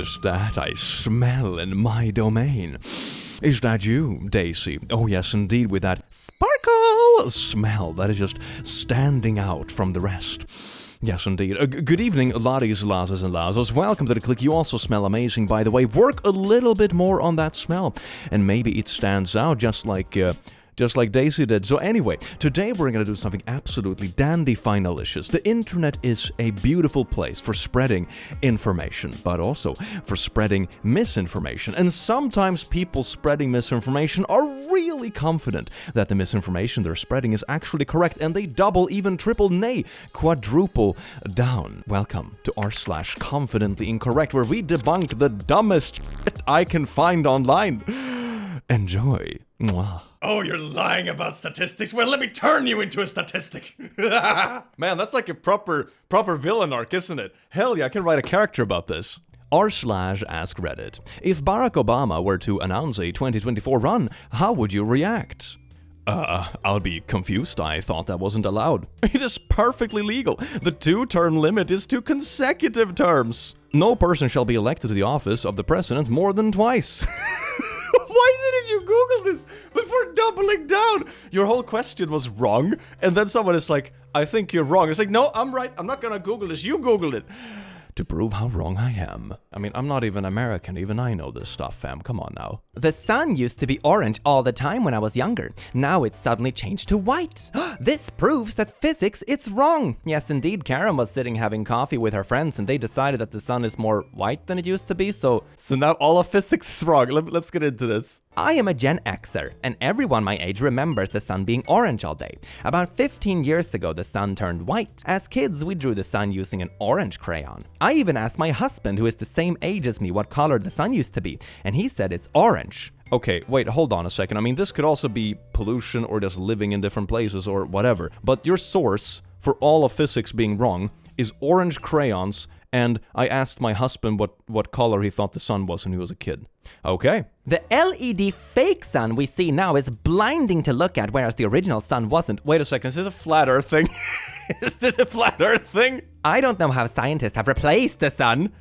is that I smell in my domain? Is that you, Daisy? Oh yes, indeed, with that sparkle smell that is just standing out from the rest. Yes, indeed. Good evening, laddies, lasses, and lasses. Welcome to the click. You also smell amazing, by the way. Work a little bit more on that smell, and maybe it stands out just like Daisy did. So anyway, today we're going to do something absolutely dandy-finalicious. The internet is a beautiful place for spreading information, but also for spreading misinformation. And sometimes people spreading misinformation are really confident that the misinformation they're spreading is actually correct, and they double, even triple, nay, quadruple down. Welcome to r/ConfidentlyIncorrect, where we debunk the dumbest shit I can find online. Enjoy. Mwah. Oh, you're lying about statistics? Well, let me turn you into a statistic. Man, that's like a proper villain arc, isn't it? Hell yeah, I can write a character about this. r/AskReddit. If Barack Obama were to announce a 2024 run, how would you react? I'll be confused. I thought that wasn't allowed. It is perfectly legal. The 2-term limit is 2 consecutive terms. No person shall be elected to the office of the president more than twice. Why didn't you Google this before doubling down? Your whole question was wrong, and then someone is like, I think you're wrong. It's like, no, I'm right. I'm not gonna Google this. You Googled it. To prove how wrong I am. I mean, I'm not even American. Even I know this stuff, fam. Come on now. The sun used to be orange all the time when I was younger. Now it's suddenly changed to white. This proves that physics is wrong. Yes, indeed, Karen was sitting having coffee with her friends and they decided that the sun is more white than it used to be, so now all of physics is wrong. Let's get into this. I am a Gen Xer, and everyone my age remembers the sun being orange all day. About 15 years ago, the sun turned white. As kids, we drew the sun using an orange crayon. I even asked my husband, who is the same age as me, what color the sun used to be, and he said it's orange. Okay, wait, hold on a second. I mean, this could also be pollution or just living in different places or whatever. But your source for all of physics being wrong is orange crayons, and I asked my husband what color he thought the sun was when he was a kid. Okay. The LED fake sun we see now is blinding to look at, whereas the original sun wasn't. Wait a second, is this a flat earth thing? Is this a flat earth thing? I don't know how scientists have replaced the sun.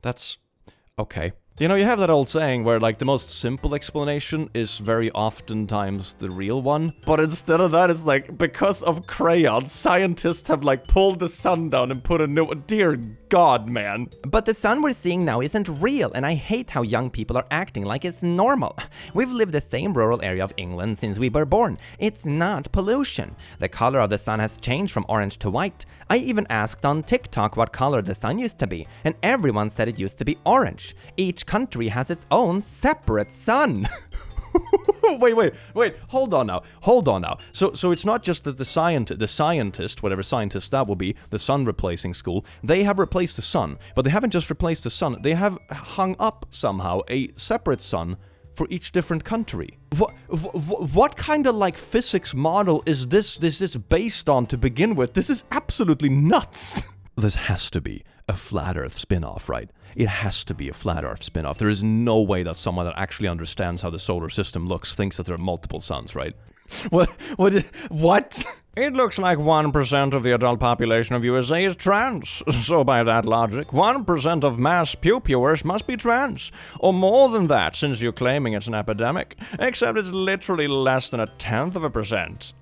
That's... okay. You know, you have that old saying where, like, the most simple explanation is very oftentimes the real one. But instead of that, it's like, because of crayons, scientists have, like, pulled the sun down and put a new... Dear God, man. But the sun we're seeing now isn't real, and I hate how young people are acting like it's normal. We've lived the same rural area of England since we were born. It's not pollution. The color of the sun has changed from orange to white. I even asked on TikTok what color the sun used to be, and everyone said it used to be orange. Each country has its own separate sun. Wait, hold on now. So it's not just that the scientist, whatever scientist that will be, the sun replacing school, they have replaced the sun, but they haven't just replaced the sun, they have hung up somehow a separate sun for each different country. What kind of, like, physics model is this based on to begin with? This is absolutely nuts. This has to be a flat earth spin-off, right? It has to be a flat earth spin-off. There is no way that someone that actually understands how the solar system looks thinks that there are multiple suns, right? What? It looks like 1% of the adult population of USA is trans. So by that logic, 1% of mass pupillers must be trans. Or more than that, since you're claiming it's an epidemic. Except it's literally less than 0.1%.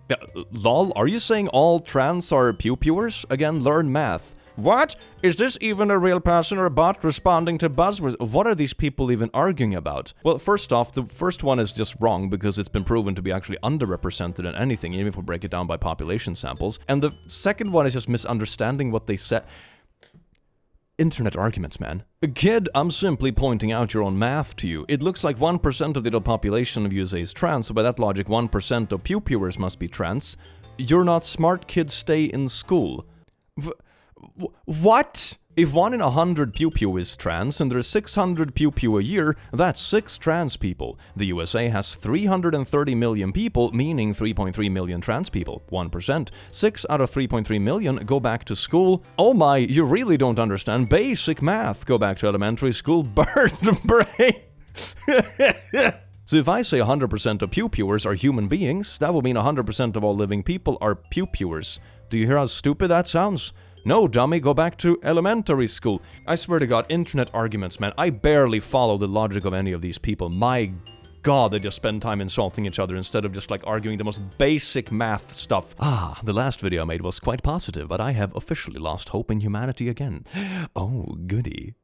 Lol, are you saying all trans are pupillers? Again, learn math. What? Is this even a real person or a bot responding to buzzwords? What are these people even arguing about? Well, first off, the first one is just wrong because it's been proven to be actually underrepresented in anything, even if we break it down by population samples. And the second one is just misunderstanding what they said. Internet arguments, man. Kid, I'm simply pointing out your own math to you. It looks like 1% of the adult population of USA is trans, so by that logic, 1% of pupillers must be trans. You're not smart, kid, stay in school. What? If 1 in 100 pew is trans and there's 600 pew a year, that's 6 trans people. The USA has 330 million people, meaning 3.3 million trans people. 1%. 6 out of 3.3 million go back to school. Oh my, you really don't understand basic math. Go back to elementary school. Bird brain. So if I say 100% of pewers are human beings, that will mean 100% of all living people are pewers. Do you hear how stupid that sounds? No, dummy, go back to elementary school. I swear to God, internet arguments, man. I barely follow the logic of any of these people. My God, they just spend time insulting each other instead of just like arguing the most basic math stuff. Ah, the last video I made was quite positive, but I have officially lost hope in humanity again. Oh, goody.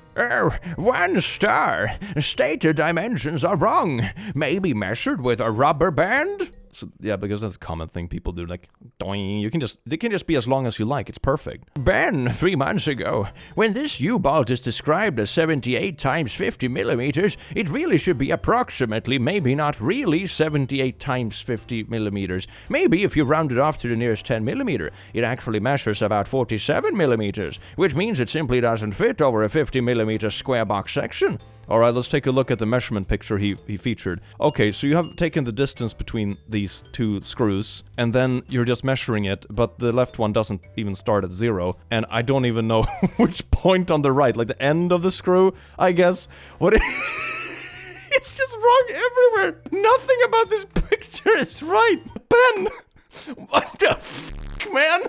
1 star. Stated dimensions are wrong. Maybe measured with a rubber band? So, yeah, because that's a common thing people do, like, doing. They can just be as long as you like, it's perfect. Ben, 3 months ago, when this U-bolt is described as 78 times 50 millimeters, it really should be approximately, maybe not really, 78 times 50 millimeters. Maybe if you round it off to the nearest 10 millimeter, it actually measures about 47 millimeters, which means it simply doesn't fit over a 50 millimeter square box section. Alright, let's take a look at the measurement picture he featured. Okay, so you have taken the distance between these 2 screws, and then you're just measuring it, but the left one doesn't even start at 0, and I don't even know which point on the right, like the end of the screw, I guess. What? It's just wrong everywhere. Nothing about this picture is right. Ben, what the f***, man?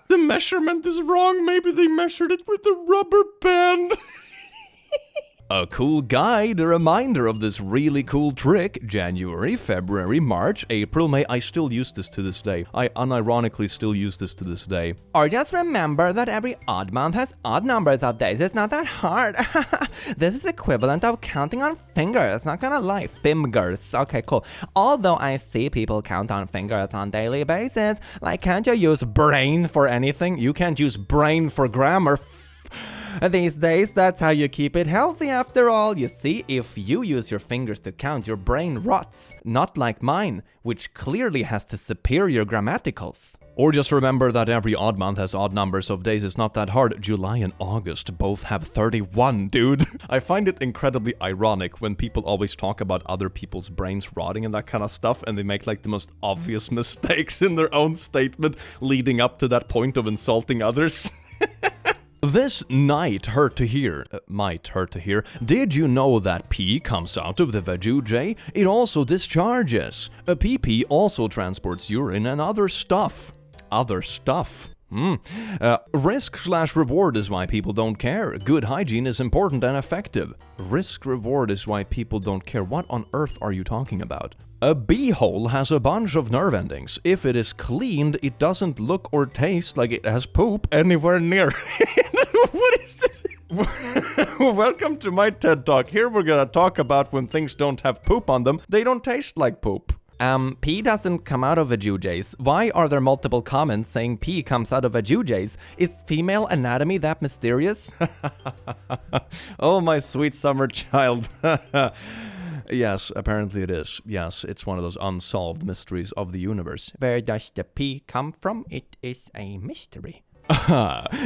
The measurement is wrong. Maybe they measured it with a rubber band. A cool guide, a reminder of this really cool trick. January, February, March, April, May. I still use this to this day. I unironically still use this to this day. Or just remember that every odd month has odd numbers of days. It's not that hard. This is equivalent of counting on fingers. Not gonna lie. Fingers. Okay, cool. Although I see people count on fingers on daily basis. Like, can't you use brain for anything? You can't use brain for grammar. These days, that's how you keep it healthy after all. You see, if you use your fingers to count, your brain rots. Not like mine, which clearly has the superior grammaticals. Or just remember that every odd month has odd numbers of days. It's not that hard. July and August both have 31, dude. I find it incredibly ironic when people always talk about other people's brains rotting and that kind of stuff, and they make like the most obvious mistakes in their own statement leading up to that point of insulting others. This might hurt to hear. Did you know that pee comes out of the vajayjay? It also discharges. A pee also transports urine and other stuff. Risk/reward is why people don't care. Good hygiene is important and effective. Risk/reward is why people don't care. What on earth are you talking about? A beehole has a bunch of nerve endings. If it is cleaned, it doesn't look or taste like it has poop anywhere near it. What is this? Welcome to my TED Talk. Here we're gonna talk about when things don't have poop on them. They don't taste like poop. Pee doesn't come out of vajayjays. Why are there multiple comments saying pee comes out of vajayjays? Is female anatomy that mysterious? Oh, my sweet summer child. Yes, apparently it is. Yes, it's one of those unsolved mysteries of the universe. Where does the pee come from? It is a mystery.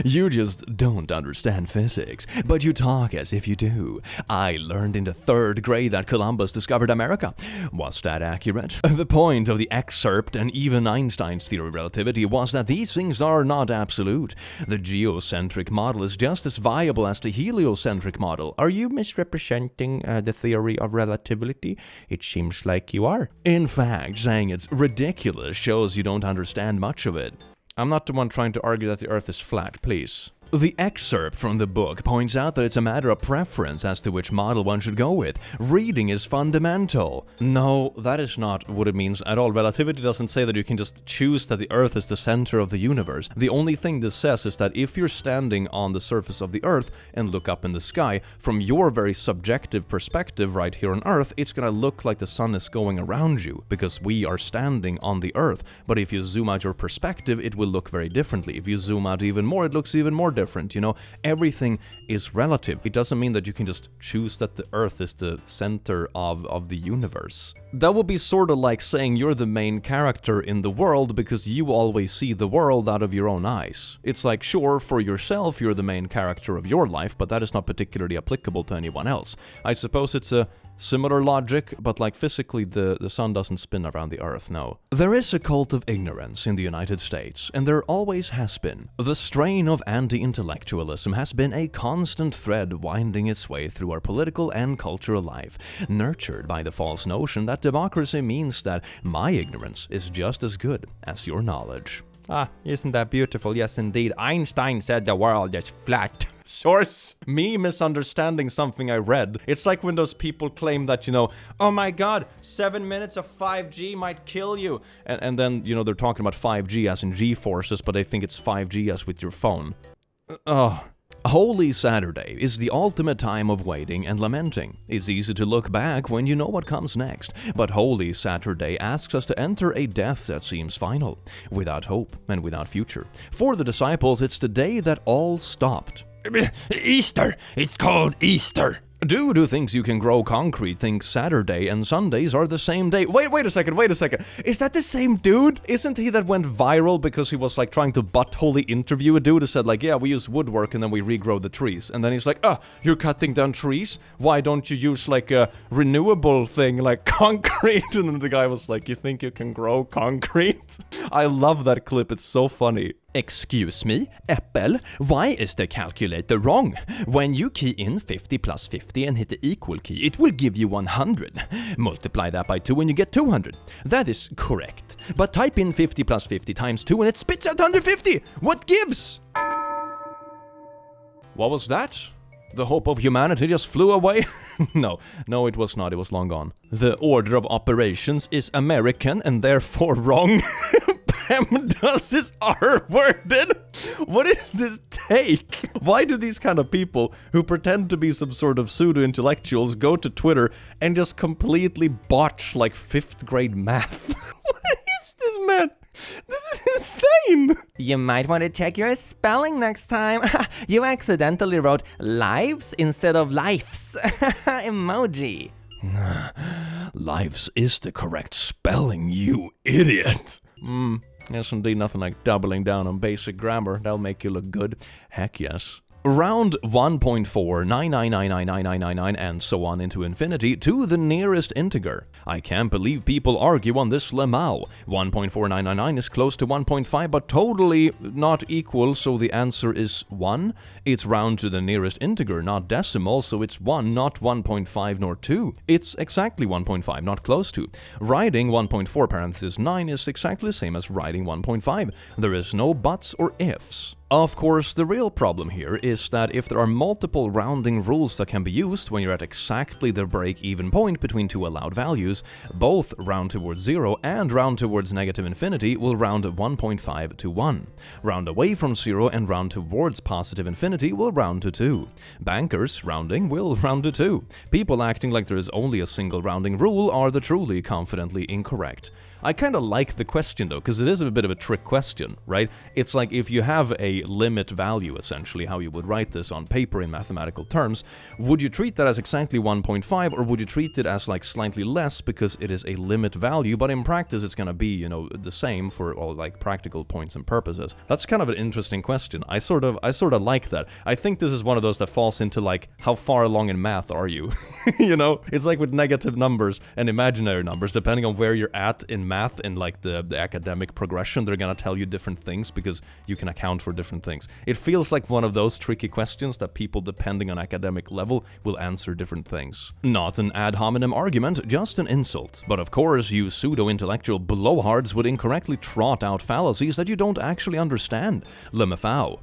You just don't understand physics, but you talk as if you do. I learned in the 3rd grade that Columbus discovered America. Was that accurate? The point of the excerpt and even Einstein's theory of relativity was that these things are not absolute. The geocentric model is just as viable as the heliocentric model. Are you misrepresenting the theory of relativity? It seems like you are. In fact, saying it's ridiculous shows you don't understand much of it. I'm not the one trying to argue that the Earth is flat, please. The excerpt from the book points out that it's a matter of preference as to which model one should go with. Reading is fundamental. No, that is not what it means at all. Relativity doesn't say that you can just choose that the Earth is the center of the universe. The only thing this says is that if you're standing on the surface of the Earth and look up in the sky, from your very subjective perspective right here on Earth, it's gonna look like the sun is going around you because we are standing on the Earth. But if you zoom out your perspective, it will look very differently. If you zoom out even more, it looks even more different. You know, everything is relative. It doesn't mean that you can just choose that the Earth is the center of the universe. That would be sort of like saying you're the main character in the world because you always see the world out of your own eyes. It's like, sure, for yourself, you're the main character of your life, but that is not particularly applicable to anyone else. I suppose it's a similar logic, but like physically the sun doesn't spin around the Earth, no. There is a cult of ignorance in the United States, and there always has been. The strain of anti-intellectualism has been a constant thread winding its way through our political and cultural life, nurtured by the false notion that democracy means that my ignorance is just as good as your knowledge. Ah, isn't that beautiful? Yes, indeed. Einstein said the world is flat. Source: me misunderstanding something I read. It's like when those people claim that, oh my god, 7 minutes of 5G might kill you. And then, they're talking about 5G as in G-forces, but they think it's 5G as with your phone. Holy Saturday is the ultimate time of waiting and lamenting. It's easy to look back when you know what comes next, but Holy Saturday asks us to enter a death that seems final, without hope and without future. For the disciples, it's the day that all stopped. Easter! It's called Easter! Dude who thinks you can grow concrete thinks Saturday and Sundays are the same day. Wait a second. Is that the same dude? Isn't he that went viral because he was like trying to buttholey interview a dude who said like, yeah, we use woodwork and then we regrow the trees. And then he's like, you're cutting down trees? Why don't you use like a renewable thing like concrete? And then the guy was like, you think you can grow concrete? I love that clip. It's so funny. Excuse me, Apple, why is the calculator wrong? When you key in 50 plus 50 and hit the equal key, it will give you 100. Multiply that by 2 and you get 200. That is correct. But type in 50 plus 50 times 2 and it spits out 150. What gives? What was that? The hope of humanity just flew away? No, it was not. It was long gone. The order of operations is American and therefore wrong. PEMDAS is R-worded? What is this take? Why do these kind of people who pretend to be some sort of pseudo-intellectuals go to Twitter and just completely botch like 5th grade math? What is this, man? This is insane! You might want to check your spelling next time. You accidentally wrote lives instead of lives. Emoji. Lives is the correct spelling, you idiot. Yes, indeed, nothing like doubling down on basic grammar. That'll make you look good. Heck yes. Round 1.499999999 and so on into infinity to the nearest integer. I can't believe people argue on this lemao. 1.4999 is close to 1.5 but totally not equal, so the answer is 1. It's round to the nearest integer, not decimal, so it's 1, not 1.5 nor 2. It's exactly 1.5, not close to. Writing 1.4 parenthesis 9 is exactly the same as writing 1.5. There is no buts or ifs. Of course, the real problem here is that if there are multiple rounding rules that can be used when you're at exactly the break-even point between two allowed values, both round towards 0 and round towards negative infinity will round 1.5 to 1. Round away from 0 and round towards positive infinity will round to 2. Bankers rounding will round to 2. People acting like there is only a single rounding rule are the truly confidently incorrect. I kind of like the question though, because it is a bit of a trick question, right? It's like if you have a limit value, essentially, how you would write this on paper in mathematical terms, would you treat that as exactly 1.5 or would you treat it as like slightly less because it is a limit value, but in practice it's going to be, the same for all like practical points and purposes? That's kind of an interesting question. I sort of like that. I think this is one of those that falls into like, how far along in math are you? It's like with negative numbers and imaginary numbers, depending on where you're at in math and like the academic progression, they're gonna tell you different things because you can account for different things. It feels like one of those tricky questions that people, depending on academic level, will answer different things. Not an ad hominem argument, just an insult. But of course, you pseudo-intellectual blowhards would incorrectly trot out fallacies that you don't actually understand. Lemafau.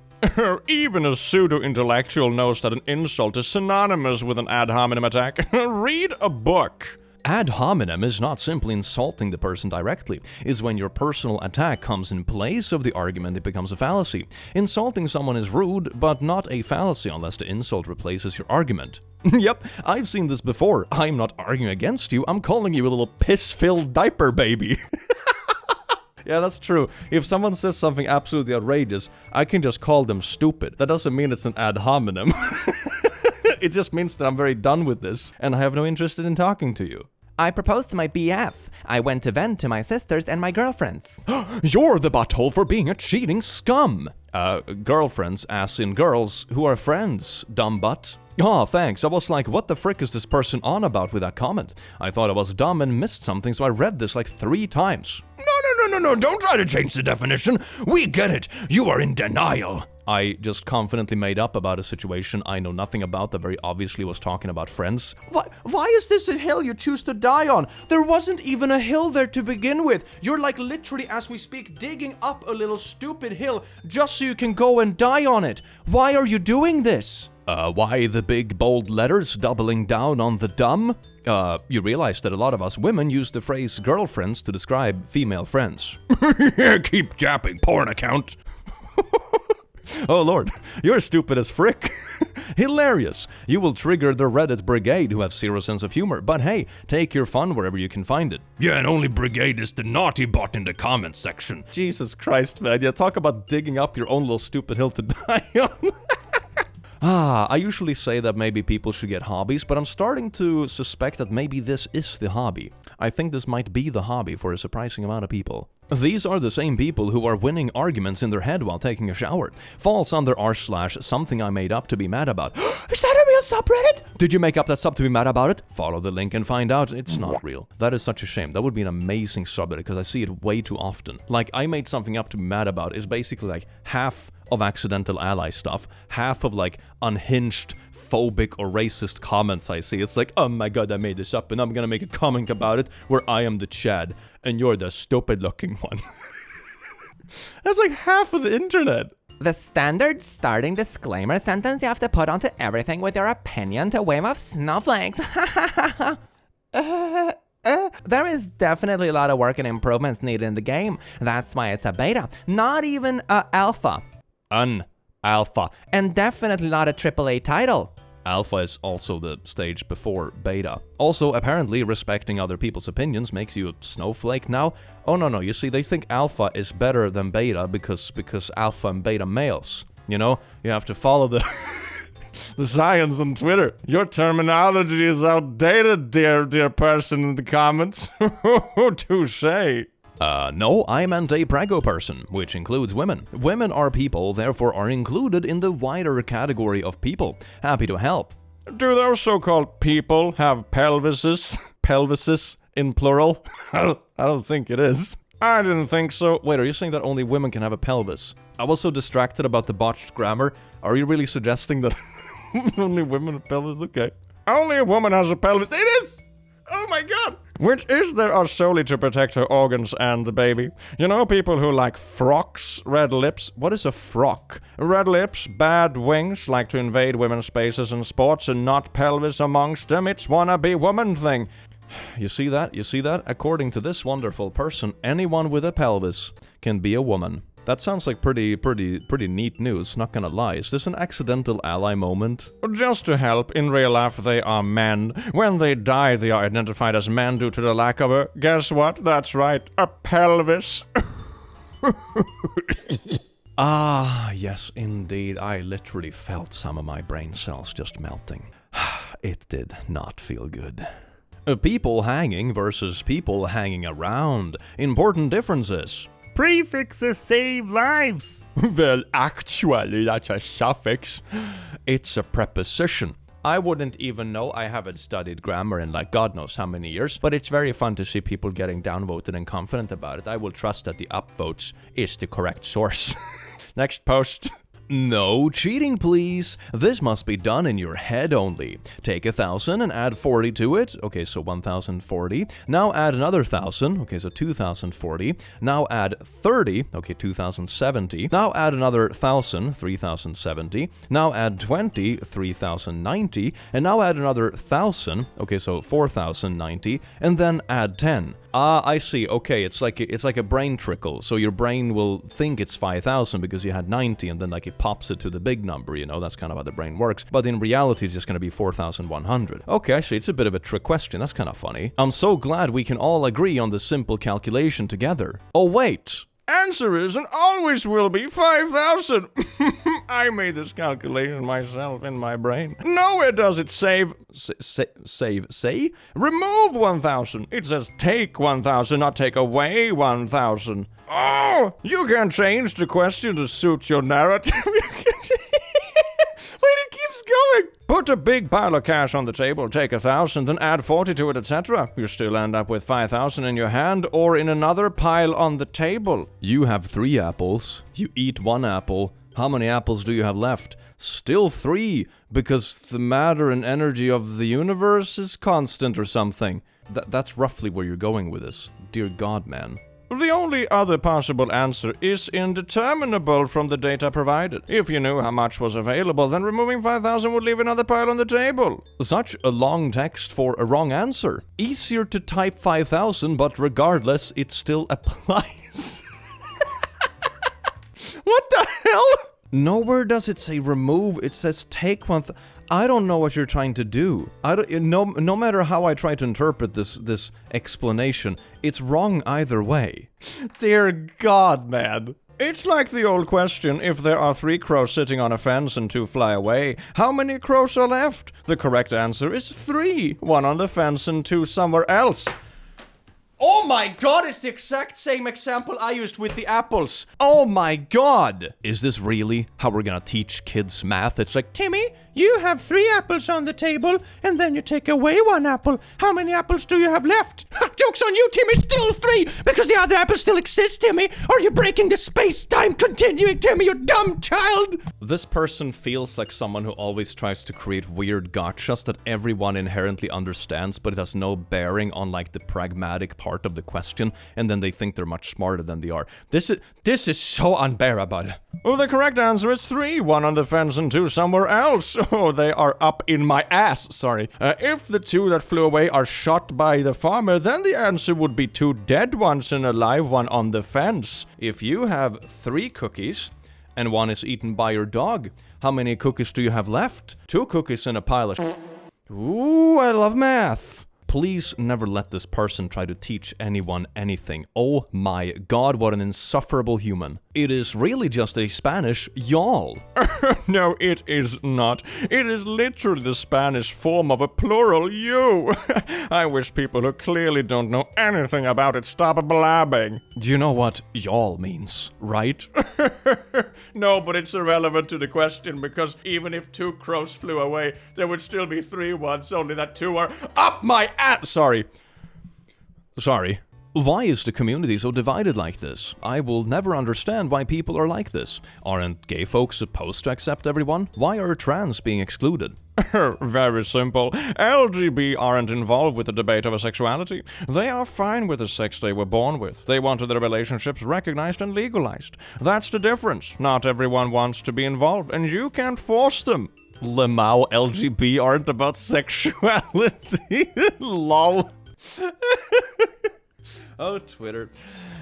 Even a pseudo-intellectual knows that an insult is synonymous with an ad hominem attack. Read a book. Ad hominem is not simply insulting the person directly. It's when your personal attack comes in place of the argument, it becomes a fallacy. Insulting someone is rude, but not a fallacy unless the insult replaces your argument. Yep, I've seen this before. I'm not arguing against you, I'm calling you a little piss-filled diaper baby. Yeah, that's true. If someone says something absolutely outrageous, I can just call them stupid. That doesn't mean it's an ad hominem. It just means that I'm very done with this, and I have no interest in talking to you. I proposed to my BF. I went to vent to my sisters and my girlfriends. You're the butthole for being a cheating scum. Girlfriends, as in girls, who are friends, dumb butt. Oh, thanks. I was like, what the frick is this person on about with that comment? I thought I was dumb and missed something, so I read this like 3 times. no, don't try to change the definition. We get it. You are in denial. I just confidently made up about a situation I know nothing about that very obviously was talking about friends. Why is this a hill you choose to die on? There wasn't even a hill there to begin with. You're like literally, as we speak, digging up a little stupid hill just so you can go and die on it. Why are you doing this? Why the big bold letters doubling down on the dumb? You realize that a lot of us women use the phrase girlfriends to describe female friends. Keep japping, porn account. Oh lord, you're stupid as frick. Hilarious. You will trigger the Reddit brigade who have zero sense of humor, but hey, take your fun wherever you can find it. Yeah, and only brigade is the naughty bot in the comments section. Jesus Christ, man. Yeah, talk about digging up your own little stupid hill to die on. I usually say that maybe people should get hobbies, but I'm starting to suspect that maybe this is the hobby. I think this might be the hobby for a surprising amount of people. These are the same people who are winning arguments in their head while taking a shower. Falls under r/something I made up to be mad about. Is that a real subreddit? Did you make up that sub to be mad about it? Follow the link and find out. It's not real. That is such a shame. That would be an amazing subreddit because I see it way too often. Like, I made something up to be mad about is basically like half of accidental ally stuff, half of like unhinged, phobic or racist comments I see. It's like, oh my god, I made this up and I'm gonna make a comment about it where I am the Chad and you're the stupid looking one. That's like half of the internet. The standard starting disclaimer sentence you have to put onto everything with your opinion to wave off snowflakes. There is definitely a lot of work and improvements needed in the game. That's why it's a beta, not even a alpha. An alpha. And definitely not a AAA title. Alpha is also the stage before beta. Also, apparently, respecting other people's opinions makes you a snowflake now. Oh no, you see, they think alpha is better than beta because alpha and beta males. You know, you have to follow the the science on Twitter. Your terminology is outdated, dear person in the comments. Touché. No, I meant a prego person, which includes women. Women are people, therefore are included in the wider category of people. Happy to help. Do those so-called people have pelvises? Pelvises in plural? I don't think it is. I didn't think so. Wait, are you saying that only women can have a pelvis? I was so distracted about the botched grammar. Are you really suggesting that only women have pelvis? Okay. Only a woman has a pelvis. It is! Oh my god! Which is there are solely to protect her organs and the baby. You know, people who like frocks, red lips. What is a frock? Red lips, bad wings, like to invade women's spaces and sports and not pelvis amongst them. It's wannabe woman thing. You see that? You see that? According to this wonderful person, anyone with a pelvis can be a woman. That sounds like pretty neat news, not gonna lie. Is this an accidental ally moment? Just to help, in real life they are men. When they die, they are identified as men due to the lack of a... Guess what? That's right, a pelvis. Ah, yes, indeed. I literally felt some of my brain cells just melting. It did not feel good. People hanging versus people hanging around. Important differences. Prefixes save lives. Well, actually, that's a suffix. It's a preposition. I wouldn't even know. I haven't studied grammar in like God knows how many years, but it's very fun to see people getting downvoted and confident about it. I will trust that the upvotes is the correct source. Next post. No cheating, please. This must be done in your head only. Take 1,000 and add 40 to it. Okay, so 1,040. Now add another 1,000. Okay, so 2,040. Now add 30. Okay, 2,070. Now add another 1,000. 3,070. Now add 20. 3,090. And now add another 1,000. Okay, so 4,090. And then add 10. Ah, I see. Okay, it's like a brain trickle. So your brain will think it's 5,000 because you had 90 and then like it pops it to the big number, you know, that's kind of how the brain works. But in reality, it's just going to be 4,100. Okay, I see. It's a bit of a trick question. That's kind of funny. I'm so glad we can all agree on the simple calculation together. Oh, wait. Answer is and always will be 5,000. I made this calculation myself in my brain. Nowhere does it save. Say? Remove 1,000. It says take 1,000, not take away 1,000. Oh, you can change the question to suit your narrative. Wait, it keeps going. Put a big pile of cash on the table, take 1,000, then add 40 to it, etc. You still end up with 5,000 in your hand or in another pile on the table. You have 3 apples. You eat 1 apple. How many apples do you have left? Still 3, because the matter and energy of the universe is constant or something. That's roughly where you're going with this. Dear God, man. The only other possible answer is indeterminable from the data provided. If you knew how much was available, then removing 5,000 would leave another pile on the table. Such a long text for a wrong answer. Easier to type 5,000, but regardless, it still applies. What the hell? Nowhere does it say remove, it says take one. I don't know what you're trying to do. No matter how I try to interpret this explanation, it's wrong either way. Dear God, man. It's like the old question, if there are 3 crows sitting on a fence and 2 fly away, how many crows are left? The correct answer is 3. 1 on the fence and 2 somewhere else. Oh my God, it's the exact same example I used with the apples. Oh my God. Is this really how we're gonna teach kids math? It's like, Timmy, you have 3 apples on the table, and then you take away 1 apple. How many apples do you have left? Ha, joke's on you, Timmy, still 3, because the other apples still exist, Timmy. Are you breaking the space-time continuing, Timmy, you dumb child? This person feels like someone who always tries to create weird gotchas that everyone inherently understands, but it has no bearing on, like, the pragmatic part of the question, and then they think they're much smarter than they are. This is so unbearable. Oh, the correct answer is 3. 1 on the fence and 2 somewhere else. Oh, they are up in my ass, sorry. If the 2 that flew away are shot by the farmer, then the answer would be 2 dead ones and a live one on the fence. If you have 3 cookies, and 1 is eaten by your dog, how many cookies do you have left? 2 cookies in a pile of Ooh, I love math. Please never let this person try to teach anyone anything. Oh my God, what an insufferable human. It is really just a Spanish y'all. No, it is not. It is literally the Spanish form of a plural you. I wish people who clearly don't know anything about it stop blabbing. Do you know what y'all means, right? No, but it's irrelevant to the question, because even if 2 crows flew away, there would still be 3 ones, only that 2 are up my ass. Sorry. Why is the community so divided like this? I will never understand why people are like this. Aren't gay folks supposed to accept everyone? Why are trans being excluded? Very simple. LGB aren't involved with the debate over sexuality. They are fine with the sex they were born with. They wanted their relationships recognized and legalized. That's the difference. Not everyone wants to be involved, and you can't force them. Lemao LGB aren't about sexuality. Lol. Oh, Twitter.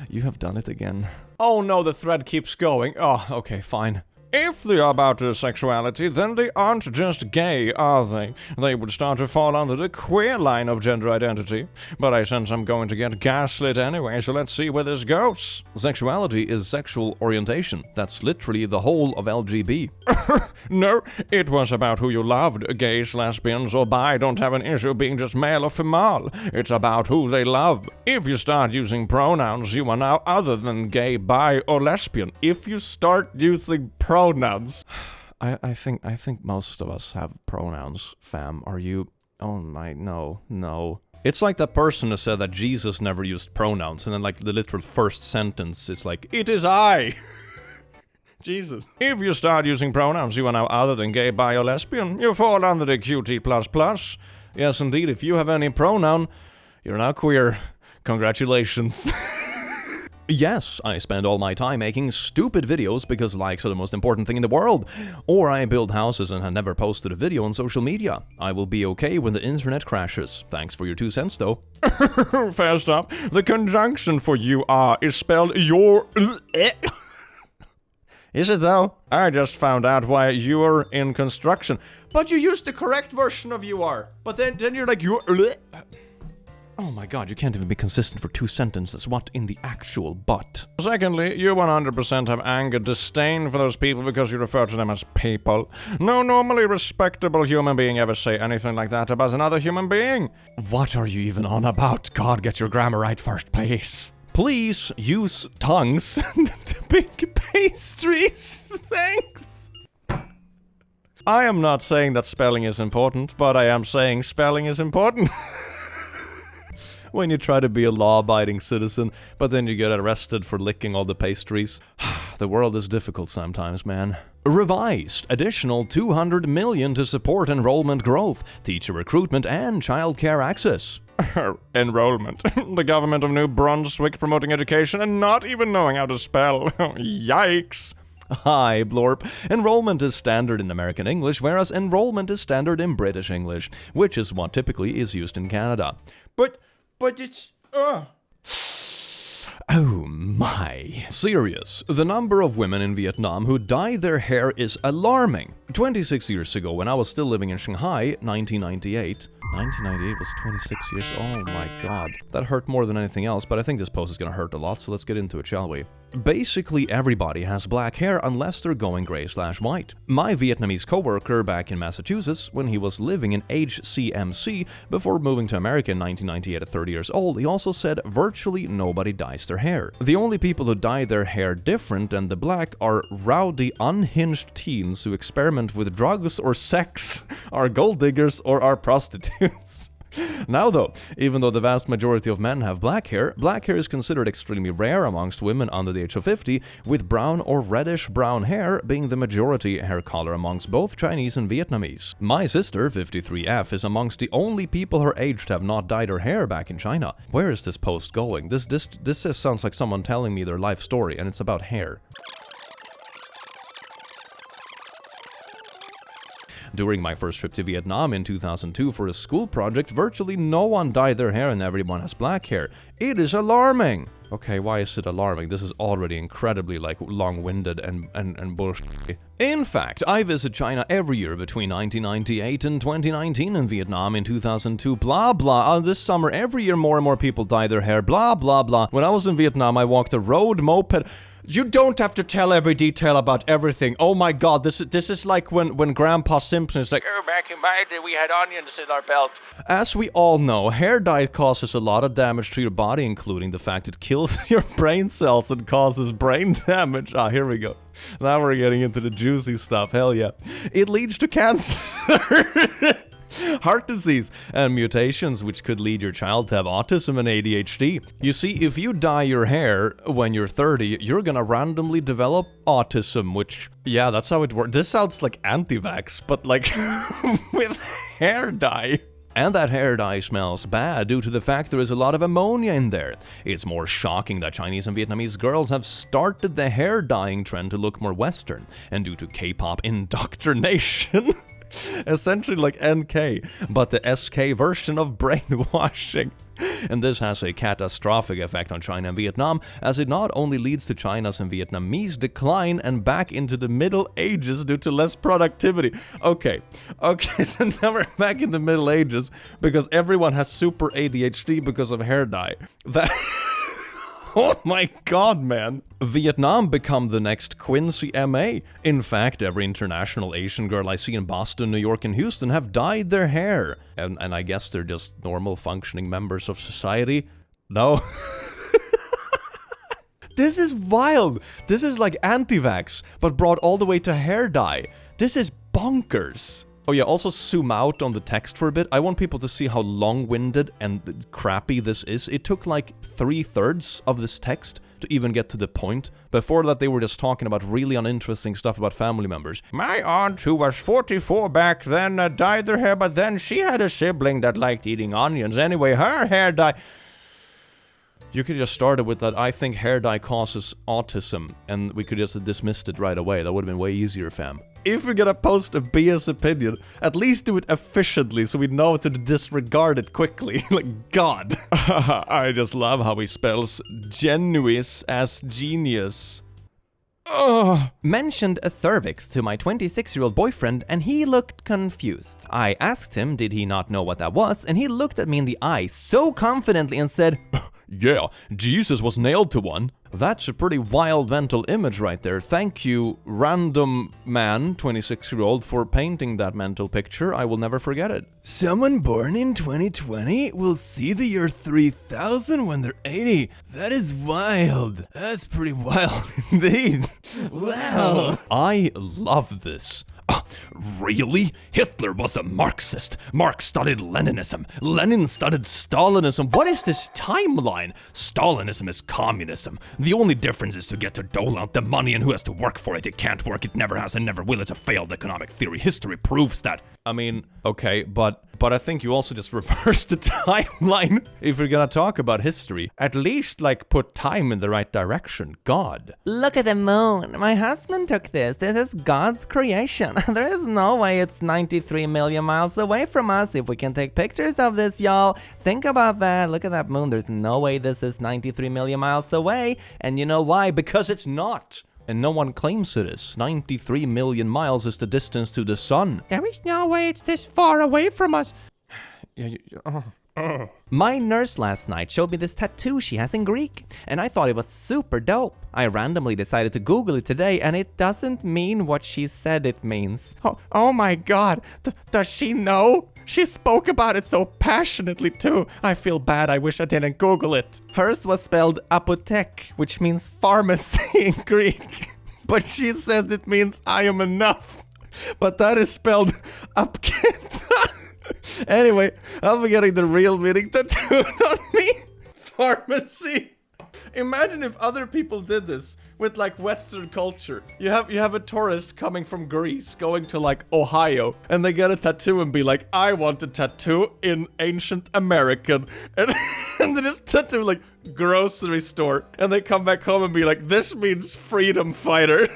You have done it again. Oh no, the thread keeps going. Oh, okay, fine. If they are about their sexuality, then they aren't just gay, are they? They would start to fall under the queer line of gender identity. But I sense I'm going to get gaslit anyway, so let's see where this goes. Sexuality is sexual orientation. That's literally the whole of LGB. No, it was about who you loved. Gays, lesbians, or bi don't have an issue being just male or female. It's about who they love. If you start using pronouns, you are now other than gay, bi, or lesbian. If you start using pronouns. I think most of us have pronouns, fam. Are you? Oh my, no. It's like that person who said that Jesus never used pronouns, and then like the literal first sentence, it's like, it is I. Jesus. If you start using pronouns, you are now other than gay, bi, or lesbian. You fall under the QT++. Yes, indeed, if you have any pronoun, you're now queer. Congratulations. Yes, I spend all my time making stupid videos because likes are the most important thing in the world. Or I build houses and have never posted a video on social media. I will be okay when the internet crashes. Thanks for your 2 cents, though. Fair stuff. The conjunction for you are is spelled your... Is it though? I just found out why you're in construction. But you used the correct version of you are. But then you're like you're... Oh my God, you can't even be consistent for 2 sentences. What in the actual butt? Secondly, you 100% have anger, disdain for those people because you refer to them as people. No normally respectable human being ever say anything like that about another human being. What are you even on about? God, get your grammar right first, please. Please use tongues to bake pastries. Thanks. I am not saying that spelling is important, but I am saying spelling is important. When you try to be a law-abiding citizen, but then you get arrested for licking all the pastries. The world is difficult sometimes, man. Revised. Additional $200 million to support enrollment growth, teacher recruitment, and childcare access. Enrollment. The government of New Brunswick promoting education and not even knowing how to spell. Yikes. Hi, Blorp. Enrollment is standard in American English, whereas enrollment is standard in British English, which is what typically is used in Canada. But it's... Oh my. Serious. The number of women in Vietnam who dye their hair is alarming. 26 years ago, when I was still living in Shanghai, 1998 was 26 years. Oh my god. That hurt more than anything else, but I think this post is gonna hurt a lot, so let's get into it, shall we? Basically, everybody has black hair unless they're going gray/white. My Vietnamese coworker back in Massachusetts, when he was living in HCMC before moving to America in 1998 at 30 years old, he also said virtually nobody dyes their hair. The only people who dye their hair different than the black are rowdy, unhinged teens who experiment with drugs or sex, are gold diggers, or are prostitutes. Now though, even though the vast majority of men have black hair is considered extremely rare amongst women under the age of 50, with brown or reddish-brown hair being the majority hair color amongst both Chinese and Vietnamese. My sister, 53F, is amongst the only people her age to have not dyed her hair back in China. Where is this post going? This sounds like someone telling me their life story, and it's about hair. During my first trip to Vietnam in 2002 for a school project, virtually no one dyed their hair and everyone has black hair. It is alarming! Okay, why is it alarming? This is already incredibly, long-winded and bullshit. In fact, I visit China every year between 1998 and 2019 and Vietnam in 2002, blah blah. This summer, every year more and more people dye their hair, blah blah blah. When I was in Vietnam, I walked a road moped. You don't have to tell every detail about everything. Oh my god, this is like when Grandpa Simpson is like, oh, back in my day we had onions in our belt. As we all know, hair dye causes a lot of damage to your body, including the fact it kills your brain cells and causes brain damage. Ah, here we go. Now we're getting into the juicy stuff, hell yeah. It leads to cancer. Heart disease, and mutations which could lead your child to have autism and ADHD. You see, if you dye your hair when you're 30, you're gonna randomly develop autism, which, yeah, that's how it works. This sounds like anti-vax, but like with hair dye. And that hair dye smells bad due to the fact there is a lot of ammonia in there. It's more shocking that Chinese and Vietnamese girls have started the hair dyeing trend to look more Western, and due to K-pop indoctrination. Essentially like NK, but the SK version of brainwashing. And this has a catastrophic effect on China and Vietnam, as it not only leads to China's and Vietnamese decline and back into the Middle Ages due to less productivity. Okay, so now we're back in the Middle Ages because everyone has super ADHD because of hair dye. That... Oh my god, man. Vietnam become the next Quincy MA. In fact, every international Asian girl I see in Boston, New York, and Houston have dyed their hair. And I guess they're just normal functioning members of society. No. This is wild. This is like anti-vax, but brought all the way to hair dye. This is bonkers. Oh yeah, also zoom out on the text for a bit. I want people to see how long-winded and crappy this is. It took like 3/3 of this text to even get to the point. Before that, they were just talking about really uninteresting stuff about family members. My aunt, who was 44 back then, dyed their hair, but then she had a sibling that liked eating onions. Anyway, her hair dye... You could just start it with that, I think hair dye causes autism, and we could just have dismissed it right away. That would have been way easier, fam. If we're gonna post a BS opinion, at least do it efficiently so we know to disregard it quickly. Like, God. I just love how he spells genuous as genius. Mentioned a cervix to my 26-year-old boyfriend and he looked confused. I asked him did he not know what that was, and he looked at me in the eye so confidently and said, yeah, Jesus was nailed to one. That's a pretty wild mental image right there. Thank you, random man, 26-year-old, for painting that mental picture. I will never forget it. Someone born in 2020 will see the year 3000 when they're 80. That is wild. That's pretty wild indeed. Wow. I love this. Really? Hitler was a Marxist. Marx studied Leninism. Lenin studied Stalinism. What is this timeline? Stalinism is communism. The only difference is to get to dole out the money and who has to work for it. It can't work, it never has and never will. It's a failed economic theory. History proves that. I mean, okay, but I think you also just reversed the timeline. If we're gonna talk about history, at least, like, put time in the right direction. God. Look at the moon. My husband took this. This is God's creation. There is no way it's 93 million miles away from us. If we can take pictures of this, y'all, think about that. Look at that moon. There's no way this is 93 million miles away. And you know why? Because it's not. And no one claims it is. 93 million miles is the distance to the sun. There is no way it's this far away from us. My nurse last night showed me this tattoo she has in Greek, and I thought it was super dope. I randomly decided to Google it today, and it doesn't mean what she said it means. Oh my god, does she know? She spoke about it so passionately too. I feel bad, I wish I didn't Google it. Hers was spelled apotek, which means pharmacy in Greek. But she says it means I am enough. But that is spelled apket. Anyway, I'll be getting the real meaning tattooed on me. Pharmacy. Imagine if other people did this with, like, Western culture. You have a tourist coming from Greece going to, like, Ohio, and they get a tattoo and be like, I want a tattoo in ancient American. And they just tattoo, like, grocery store. And they come back home and be like, this means freedom fighter.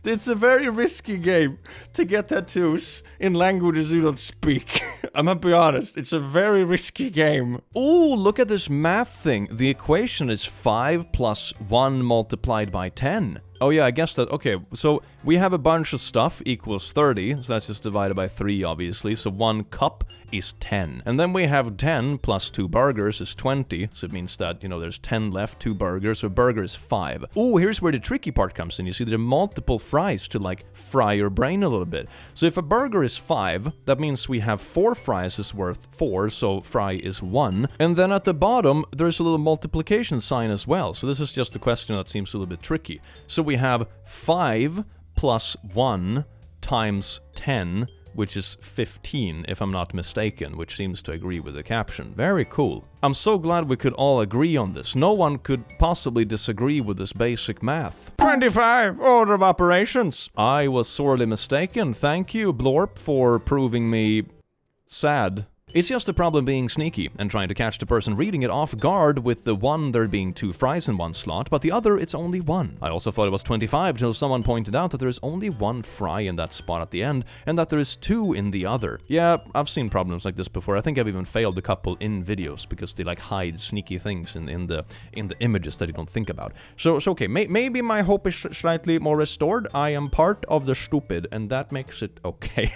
It's a very risky game to get tattoos in languages you don't speak. I'm gonna be honest, it's a very risky game. Ooh, look at this math thing. The equation is 5 plus 1 multiplied by 10. Oh yeah, I guess that, okay, so we have a bunch of stuff equals 30, so that's just divided by 3, obviously, so 1 cup is 10. And then we have 10 plus 2 burgers is 20, so it means that, you know, there's 10 left, 2 burgers, so a burger is 5. Ooh, here's where the tricky part comes in. You see, there are multiple fries to, like, fry your brain a little bit. So if a burger is 5, that means we have 4 fries is worth 4, so fry is 1. And then at the bottom, there's a little multiplication sign as well, so this is just a question that seems a little bit tricky. So we have 5 plus 1 times 10, which is 15, if I'm not mistaken, which seems to agree with the caption. Very cool. I'm so glad we could all agree on this. No one could possibly disagree with this basic math. 25, order of operations. I was sorely mistaken. Thank you, Blorp, for proving me sad. It's just the problem being sneaky and trying to catch the person reading it off guard with the one there being 2 fries in one slot, but the other it's only 1. I also thought it was 25 till someone pointed out that there's only 1 fry in that spot at the end and that there is 2 in the other. Yeah, I've seen problems like this before. I think I've even failed a couple in videos because they like hide sneaky things in the images that you don't think about. So okay, maybe my hope is slightly more restored. I am part of the stupid and that makes it okay.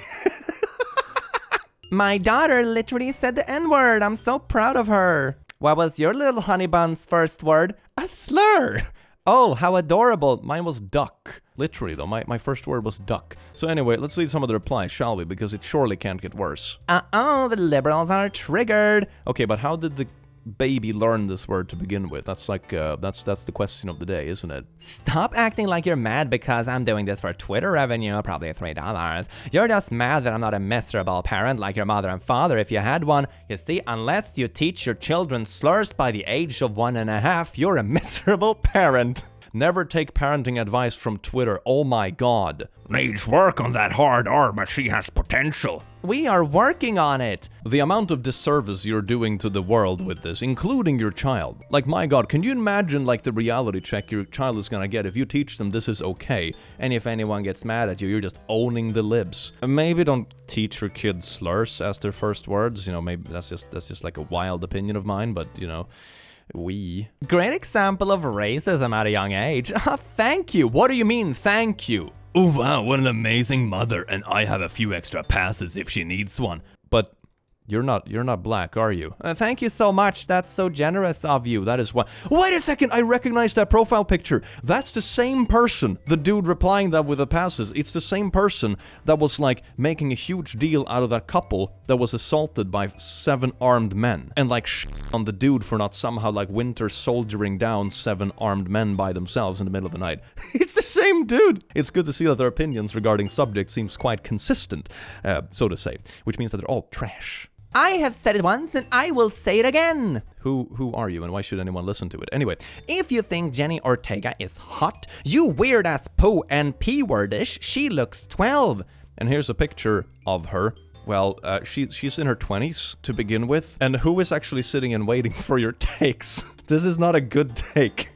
My daughter literally said the N-word. I'm so proud of her. What was your little honey bun's first word? A slur. Oh, how adorable. Mine was duck. Literally, though, my first word was duck. So anyway, let's read some of the replies, shall we? Because it surely can't get worse. The liberals are triggered. Okay, but how did the baby learn this word to begin with? That's like, that's the question of the day, isn't it? Stop acting like you're mad because I'm doing this for Twitter revenue, probably $3. You're just mad that I'm not a miserable parent like your mother and father if you had one. You see, unless you teach your children slurs by the age of 1.5, you're a miserable parent. Never take parenting advice from Twitter. Oh my god. Needs work on that hard R, but she has potential. We are working on it. The amount of disservice you're doing to the world with this, including your child. Like, my god, can you imagine, like, the reality check your child is gonna get if you teach them this is okay, and if anyone gets mad at you, you're just owning the libs. And maybe don't teach your kids slurs as their first words, you know, maybe that's just like a wild opinion of mine, but, you know, Great example of racism at a young age. Thank you. What do you mean, thank you? Oh wow, what an amazing mother, and I have a few extra passes if she needs one. But You're not black, are you? Thank you so much. That's so generous of you. That is why. Wait a second, I recognize that profile picture. That's the same person. The dude replying that with the passes. It's the same person that was like making a huge deal out of that couple that was assaulted by 7 armed men. And like on the dude for not somehow like winter soldiering down 7 armed men by themselves in the middle of the night. It's the same dude. It's good to see that their opinions regarding subjects seems quite consistent, so to say. Which means that they're all trash. I have said it once and I will say it again. Who are you and why should anyone listen to it? Anyway, if you think Jenna Ortega is hot, you weird-ass poo and p-wordish, she looks 12. And here's a picture of her. Well, she's in her 20s to begin with. And who is actually sitting and waiting for your takes? This is not a good take.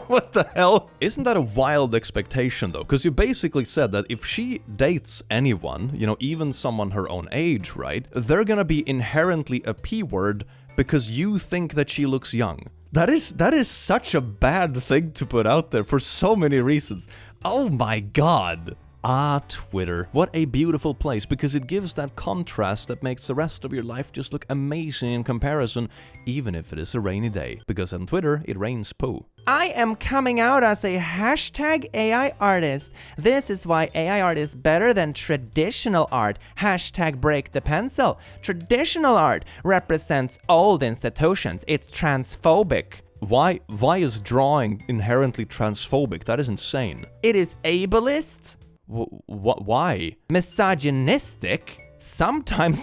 What the hell? Isn't that a wild expectation, though? Because you basically said that if she dates anyone, you know, even someone her own age, right? They're gonna be inherently a P-word because you think that she looks young. That is such a bad thing to put out there for so many reasons. Oh my god. Ah, Twitter. What a beautiful place, because it gives that contrast that makes the rest of your life just look amazing in comparison, even if it is a rainy day. Because on Twitter, it rains poo. I am coming out as a hashtag AI artist. This is why AI art is better than traditional art. Hashtag break the pencil. Traditional art represents old institutions. It's transphobic. Why is drawing inherently transphobic? That is insane. It is ableist. Why? Misogynistic. Sometimes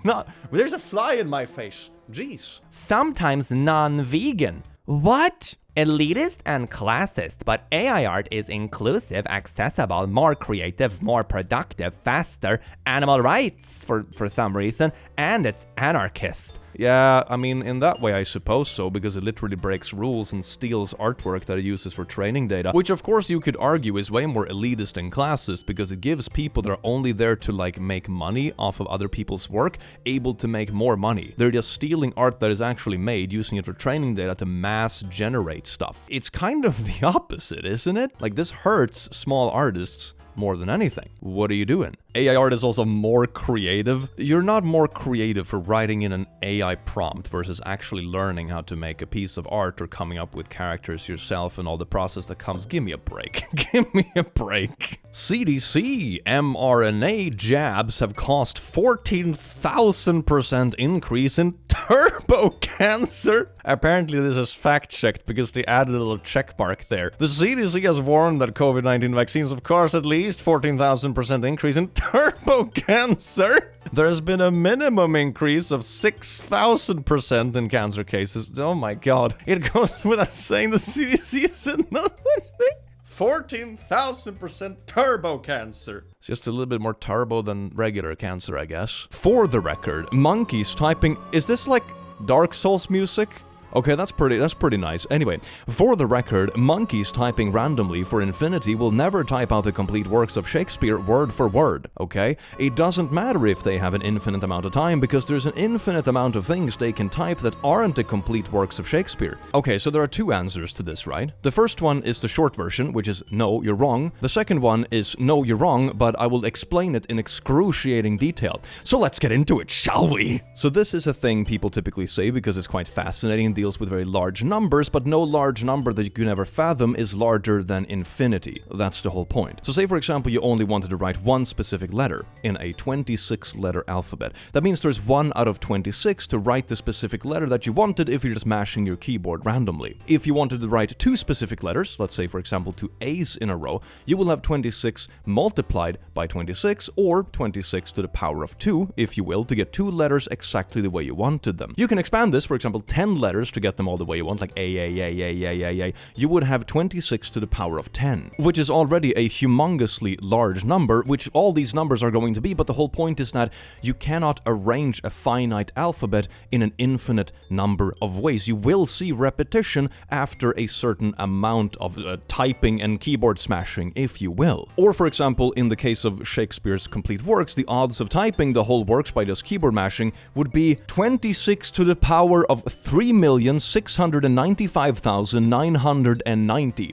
not. There's a fly in my face. Jeez. Sometimes non-vegan. What? Elitist and classist, but AI art is inclusive, accessible, more creative, more productive, faster, animal rights for some reason, and it's anarchist. Yeah, I mean, in that way I suppose so, because it literally breaks rules and steals artwork that it uses for training data, which of course you could argue is way more elitist and classist, because it gives people that are only there to like make money off of other people's work able to make more money. They're just stealing art that is actually made, using it for training data to mass generate stuff. It's kind of the opposite, isn't it? Like, this hurts small artists more than anything. What are you doing? AI art is also more creative. You're not more creative for writing in an AI prompt versus actually learning how to make a piece of art or coming up with characters yourself and all the process that comes. Give me a break. Give me a break. CDC mRNA jabs have caused 14,000% increase in turbo cancer. Apparently this is fact-checked because they added a little check mark there. The CDC has warned that COVID-19 vaccines have caused at least 14,000% increase in turbo cancer. There has been a minimum increase of 6,000% in cancer cases. Oh my god. It goes without saying the CDC said no such thing. 14,000% turbo cancer. It's just a little bit more turbo than regular cancer, I guess. For the record, monkeys typing... Is this like Dark Souls music? Okay, that's pretty nice. Anyway, for the record, monkeys typing randomly for infinity will never type out the complete works of Shakespeare word for word, okay? It doesn't matter if they have an infinite amount of time, because there's an infinite amount of things they can type that aren't the complete works of Shakespeare. Okay, so there are 2 answers to this, right? The first one is the short version, which is no, you're wrong. The second one is no, you're wrong, but I will explain it in excruciating detail. So let's get into it, shall we? So this is a thing people typically say because it's quite fascinating, deals with very large numbers, but no large number that you can ever fathom is larger than infinity. That's the whole point. So say, for example, you only wanted to write one specific letter in a 26-letter alphabet. That means there's 1 out of 26 to write the specific letter that you wanted if you're just mashing your keyboard randomly. If you wanted to write 2 specific letters, let's say, for example, 2 A's in a row, you will have 26 multiplied by 26, or 26 to the power of 2, if you will, to get 2 letters exactly the way you wanted them. You can expand this, for example, 10 letters to get them all the way you want, like A. You would have 26 to the power of 10, which is already a humongously large number, which all these numbers are going to be, but the whole point is that you cannot arrange a finite alphabet in an infinite number of ways. You will see repetition after a certain amount of typing and keyboard smashing, if you will. Or, for example, in the case of Shakespeare's complete works, the odds of typing the whole works by just keyboard mashing would be 26 to the power of 3,695,990.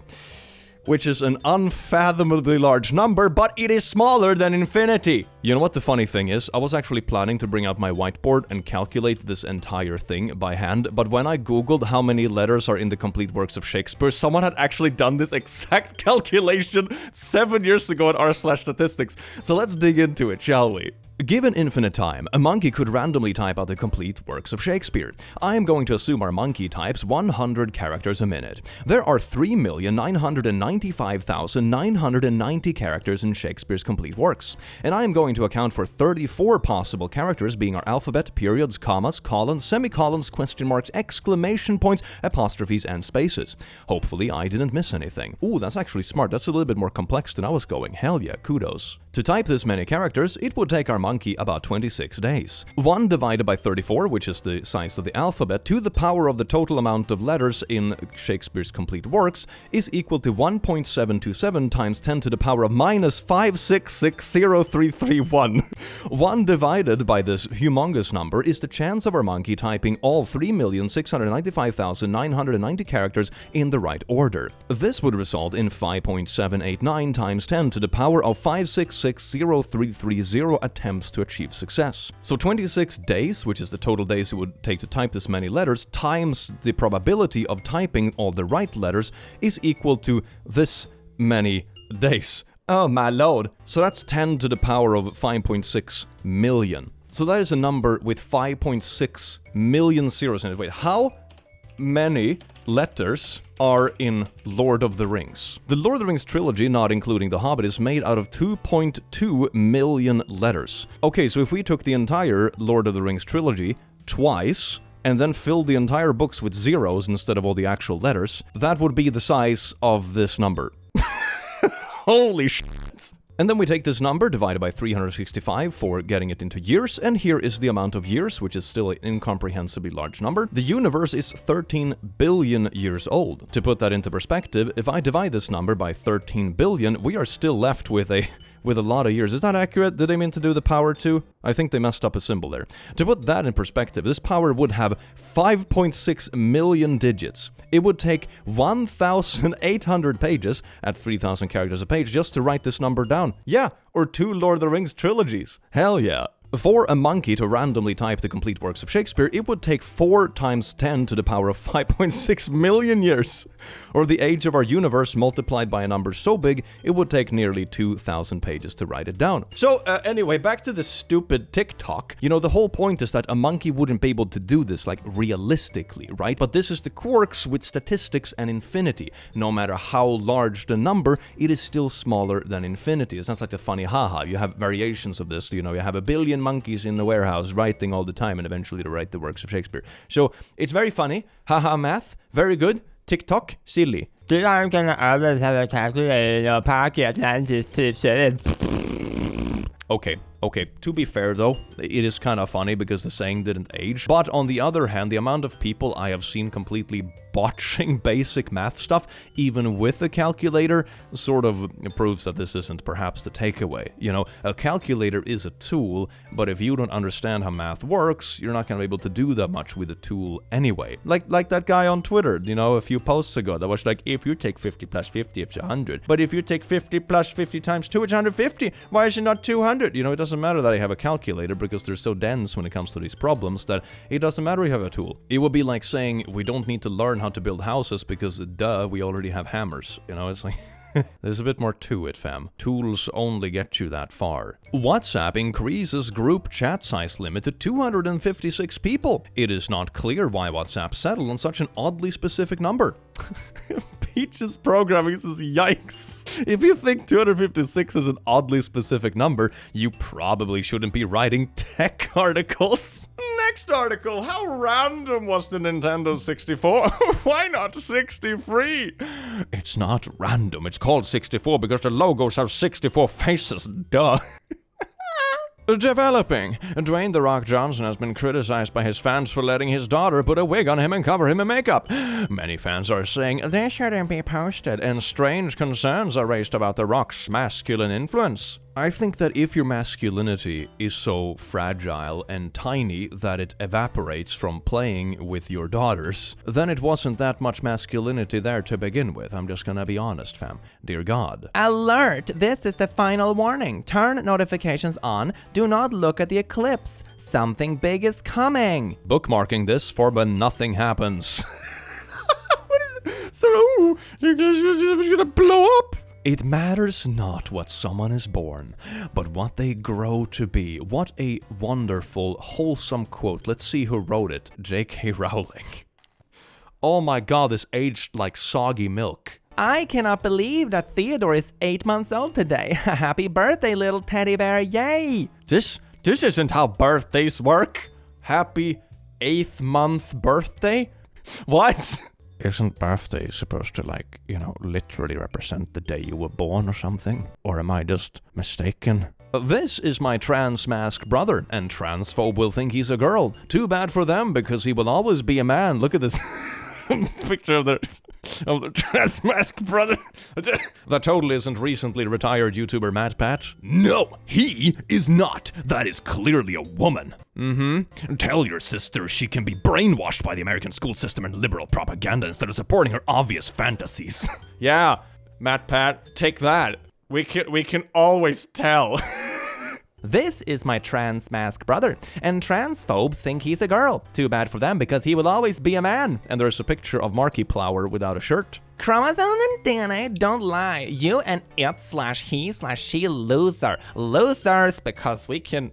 which is an unfathomably large number, but it is smaller than infinity. You know what the funny thing is? I was actually planning to bring out my whiteboard and calculate this entire thing by hand, but when I googled how many letters are in the complete works of Shakespeare, someone had actually done this exact calculation 7 years ago at r/statistics. So let's dig into it, shall we? Given infinite time, a monkey could randomly type out the complete works of Shakespeare. I am going to assume our monkey types 100 characters a minute. There are 3,995,990 characters in Shakespeare's complete works, and I am going to account for 34 possible characters being our alphabet, periods, commas, colons, semicolons, question marks, exclamation points, apostrophes, and spaces. Hopefully I didn't miss anything. Ooh, that's actually smart. That's a little bit more complex than I was going. Hell yeah, kudos. To type this many characters, it would take our monkey about 26 days. 1 divided by 34, which is the size of the alphabet, to the power of the total amount of letters in Shakespeare's complete works is equal to 1.727 times 10 to the power of minus 5660331. 1 divided by this humongous number is the chance of our monkey typing all 3,695,990 characters in the right order. This would result in 5.789 times 10 to the power of 5660330 attempts to achieve success. So 26 days, which is the total days it would take to type this many letters, times the probability of typing all the right letters is equal to this many days. Oh my lord. So that's 10 to the power of 5.6 million. So that is a number with 5.6 million zeros in it. Wait, how many letters are in Lord of the Rings? The Lord of the Rings trilogy, not including The Hobbit, is made out of 2.2 million letters. Okay, so if we took the entire Lord of the Rings trilogy twice, and then filled the entire books with zeros instead of all the actual letters, that would be the size of this number. Holy shit. And then we take this number divided by 365 for getting it into years, and here is the amount of years, which is still an incomprehensibly large number. The universe is 13 billion years old. To put that into perspective, if I divide this number by 13 billion, we are still left with a lot of years. Is that accurate? Did they mean to do the power too? I think they messed up a symbol there. To put that in perspective, this power would have 5.6 million digits. It would take 1,800 pages at 3,000 characters a page just to write this number down. Yeah, or 2 Lord of the Rings trilogies. Hell yeah. For a monkey to randomly type the complete works of Shakespeare, it would take 4 times 10 to the power of 5.6 million years. Or the age of our universe multiplied by a number so big, it would take nearly 2,000 pages to write it down. So, anyway, back to the stupid TikTok. You know, the whole point is that a monkey wouldn't be able to do this, like, realistically, right? But this is the quirks with statistics and infinity. No matter how large the number, it is still smaller than infinity. It sounds like a funny haha. You have variations of this, you know, you have a billion monkeys in the warehouse writing all the time and eventually to write the works of Shakespeare. So it's very funny. Haha math. Very good. TikTok. Silly. Did I'm gonna always have a calculator pocket and just it. Okay. To be fair though, it is kind of funny because the saying didn't age. But on the other hand, the amount of people I have seen completely botching basic math stuff, even with a calculator, sort of proves that this isn't perhaps the takeaway. You know, a calculator is a tool, but if you don't understand how math works, you're not going to be able to do that much with a tool anyway. Like that guy on Twitter, you know, a few posts ago that was like, if you take 50 plus 50, it's 100. But if you take 50 plus 50 times 2, it's 150. Why is it not 200? You know, it doesn't matter that I have a calculator because they're so dense when it comes to these problems that it doesn't matter if you have a tool. It would be like saying we don't need to learn how to build houses because duh, we already have hammers. You know, it's like there's a bit more to it, fam. Tools only get you that far. WhatsApp increases group chat size limit to 256 people. It is not clear why WhatsApp settled on such an oddly specific number. Peach's programming says yikes. If you think 256 is an oddly specific number, you probably shouldn't be writing tech articles. Next article, how random was the Nintendo 64? Why not 63? It's not random, it's called 64 because the logos have 64 faces, duh. Developing. Dwayne "The Rock" Johnson has been criticized by his fans for letting his daughter put a wig on him and cover him in makeup. Many fans are saying they shouldn't be posted, and strange concerns are raised about The Rock's masculine influence. I think that if your masculinity is so fragile and tiny that it evaporates from playing with your daughters, then it wasn't that much masculinity there to begin with. I'm just gonna be honest, fam. Dear God. Alert! This is the final warning. Turn notifications on. Do not look at the eclipse. Something big is coming. Bookmarking this for when nothing happens. So, you guys are gonna blow up? It matters not what someone is born, but what they grow to be. What a wonderful, wholesome quote. Let's see who wrote it. J.K. Rowling. Oh my god, this aged like soggy milk. I cannot believe that Theodore is 8 months old today. Happy birthday, little teddy bear. Yay! This isn't how birthdays work. Happy 8th month birthday? What? Isn't birthday supposed to, like, you know, literally represent the day you were born or something? Or am I just mistaken? This is my trans mask brother, and transphobe will think he's a girl. Too bad for them, because he will always be a man. Look at this picture of the trans mask brother. That totally isn't recently retired YouTuber Matt Pat. No, he is not. That is clearly a woman. Tell your sister she can be brainwashed by the American school system and liberal propaganda instead of supporting her obvious fantasies. Yeah, Matt Pat, take that. We can always tell. This is my trans mask brother, and transphobes think he's a girl. Too bad for them, because he will always be a man. And there's a picture of Markiplier without a shirt. Chromosome and DNA don't lie. You and it/he/she loser. Losers, because we can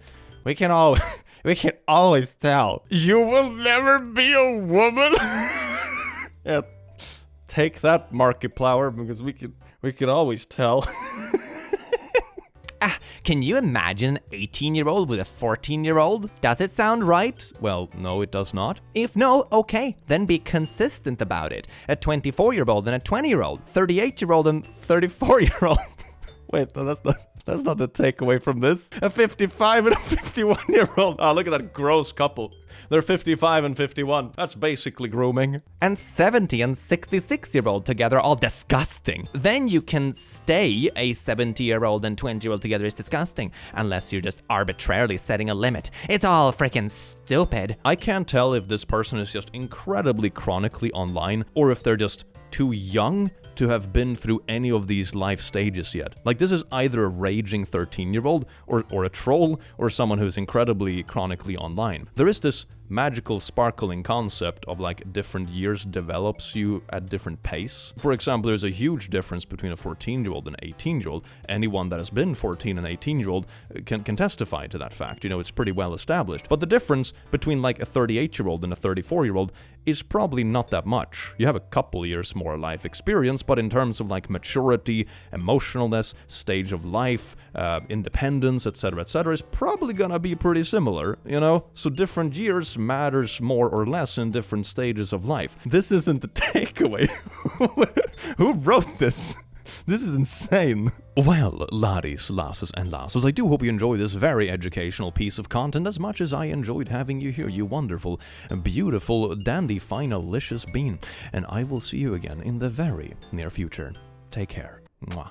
always tell. You will never be a woman. Yeah, take that, Markiplier, because we can always tell. Can you imagine an 18-year-old with a 14-year-old? Does it sound right? Well, no, it does not. If no, okay, then be consistent about it. A 24-year-old and a 20-year-old, 38-year-old and 34-year-old. Wait, no, that's not the takeaway from this. A 55 and a 51-year-old. Oh, look at that gross couple. They're 55 and 51. That's basically grooming. And 70 and 66-year-old together, all disgusting. Then you can stay a 70-year-old and 20-year-old together is disgusting, unless you're just arbitrarily setting a limit. It's all freaking stupid. I can't tell if this person is just incredibly chronically online, or if they're just too young to have been through any of these life stages yet. Like, this is either a raging 13-year-old or a troll or someone who's incredibly chronically online. There is this magical sparkling concept of like different years develops you at different pace. For example, there's a huge difference between a 14-year-old and an 18-year-old. Anyone that has been 14 and 18-year-old can testify to that fact. You know, it's pretty well established. But the difference between like a 38-year-old and a 34-year-old is probably not that much. You have a couple years more life experience, but in terms of like maturity, emotionalness, stage of life, independence, etc., is probably gonna be pretty similar, you know? So different years matters more or less in different stages of life. This isn't the takeaway. Who wrote this? This is insane. Well, laddies, lasses, and lasses, I do hope you enjoy this very educational piece of content as much as I enjoyed having you here, you wonderful, beautiful, dandy, finalicious bean. And I will see you again in the very near future. Take care. Mwah.